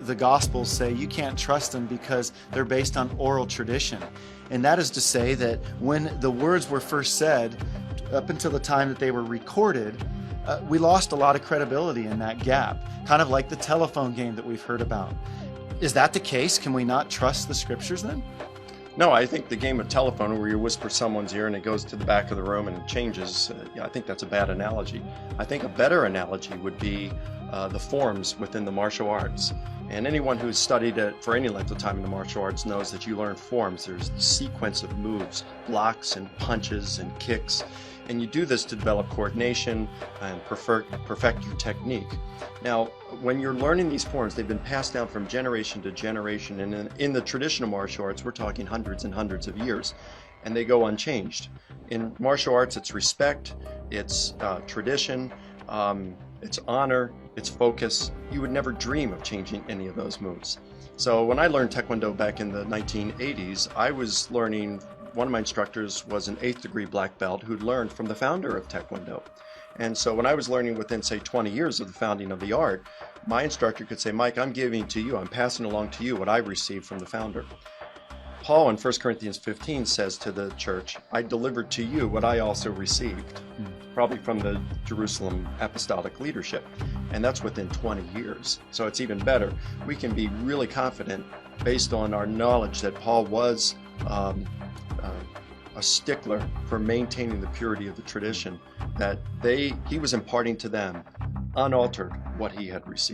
the Gospels say you can't trust them because they're based on oral tradition. And that is to say that when the words were first said, up until the time that they were recorded, we lost a lot of credibility in that gap, kind of like the telephone game that we've heard about. Is that the case? Can we not trust the scriptures then? No, I think the game of telephone where you whisper someone's ear and it goes to the back of the room and it changes, I think that's a bad analogy. I think a better analogy would be the forms within the martial arts. And anyone who's studied it for any length of time in the martial arts knows that you learn forms. There's a sequence of moves, blocks and punches and kicks. And you do this to develop coordination and perfect your technique. Now, when you're learning these forms, they've been passed down from generation to generation. And in the traditional martial arts, we're talking hundreds and hundreds of years, and they go unchanged. In martial arts, it's respect, it's tradition, it's honor, it's focus. You would never dream of changing any of those moves. So when I learned Taekwondo back in the 1980s, I was learning. One of my instructors was an 8th degree black belt who'd learned from the founder of Taekwondo. And so when I was learning within, say, 20 years of the founding of the art, my instructor could say, Mike, I'm giving to you, I'm passing along to you what I received from the founder. Paul in 1 Corinthians 15 says to the church, I delivered to you what I also received, probably from the Jerusalem apostolic leadership. And that's within 20 years. So it's even better. We can be really confident based on our knowledge that Paul was a stickler for maintaining the purity of the tradition, that he was imparting to them unaltered what he had received.